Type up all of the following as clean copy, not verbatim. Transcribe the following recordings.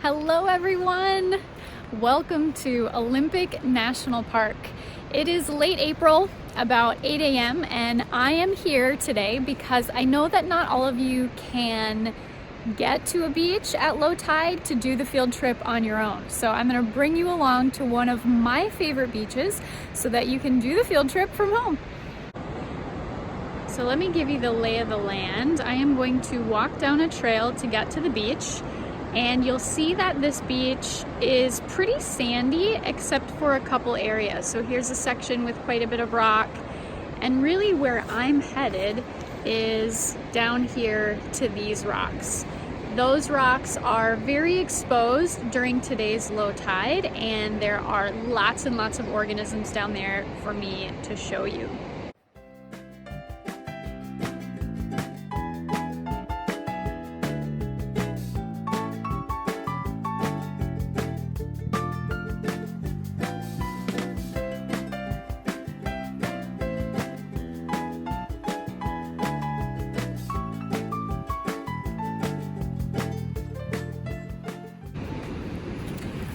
Hello everyone! Welcome to Olympic National Park. It is late April, about 8 a.m. and I am here today because I know that not all of you can get to a beach at low tide to do the field trip on your own. So I'm going to bring you along to one of my favorite beaches so that you can do the field trip from home. So let me give you the lay of the land. I am going to walk down a trail to get to the beach. And you'll see that this beach is pretty sandy except for a couple areas. So here's a section with quite a bit of rock. And really where I'm headed is down here to these rocks. Those rocks are very exposed during today's low tide, and there are lots and lots of organisms down there for me to show you.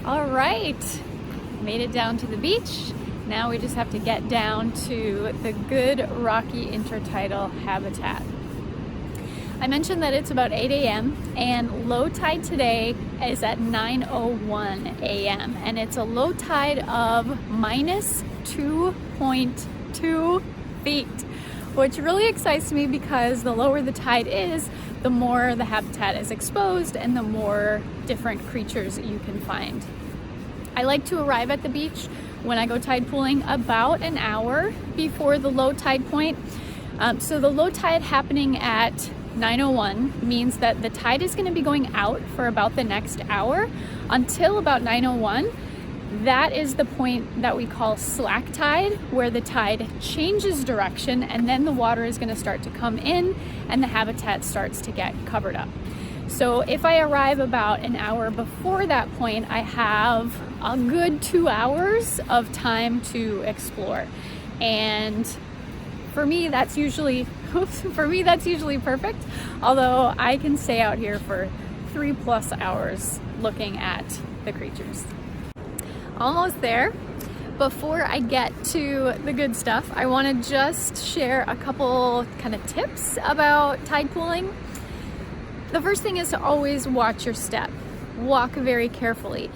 All right, made it down to the beach. Now we just have to get down to the good rocky intertidal habitat. I mentioned that it's about 8 a.m. and low tide today is at 9:01 a.m. and it's a low tide of minus 2.2 feet, which really excites me because the lower the tide is, the more the habitat is exposed and the more different creatures you can find. I like to arrive at the beach when I go tide pooling about an hour before the low tide point. So the low tide happening at 9:01 means that the tide is going to be going out for about the next hour until about 9:01. That is the point that we call slack tide, where the tide changes direction and then the water is going to start to come in and the habitat starts to get covered up. So if I arrive about an hour before that point, I have a good 2 hours of time to explore. And for me, that's usually perfect. Although I can stay out here for 3+ hours looking at the creatures. Almost there. Before I get to the good stuff, I want to just share a couple kind of tips about tide pooling. The first thing is to always watch your step. Walk very carefully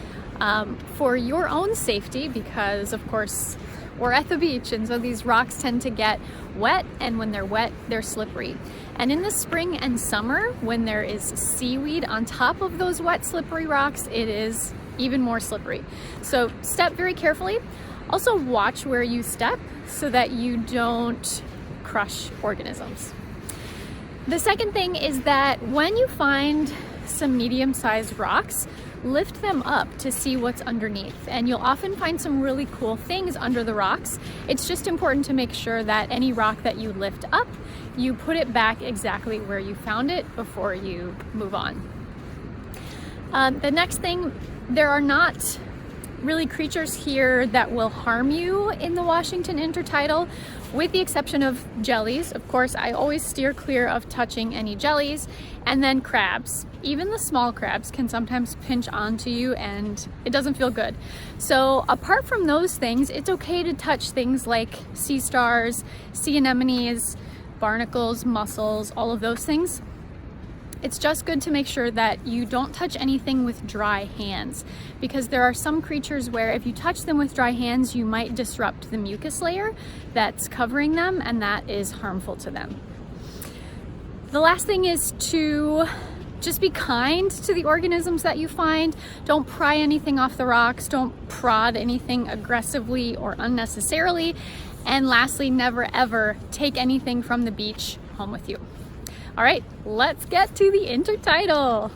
for your own safety, because of course we're at the beach and so these rocks tend to get wet, and when they're wet they're slippery. And in the spring and summer, when there is seaweed on top of those wet slippery rocks, it is even more slippery. So step very carefully. Also watch where you step so that you don't crush organisms. The second thing is that when you find some medium-sized rocks, lift them up to see what's underneath, and you'll often find some really cool things under the rocks. It's just important to make sure that any rock that you lift up, you put it back exactly where you found it before you move on. The next thing, there are not really creatures here that will harm you in the Washington Intertidal, with the exception of jellies. Of course, I always steer clear of touching any jellies, and then crabs. Even the small crabs can sometimes pinch onto you and it doesn't feel good. So apart from those things, it's okay to touch things like sea stars, sea anemones, barnacles, mussels, all of those things. It's just good to make sure that you don't touch anything with dry hands, because there are some creatures where if you touch them with dry hands, you might disrupt the mucus layer that's covering them, and that is harmful to them. The last thing is to just be kind to the organisms that you find. Don't pry anything off the rocks. Don't prod anything aggressively or unnecessarily. And lastly, never ever take anything from the beach home with you. All right, let's get to the intertidal.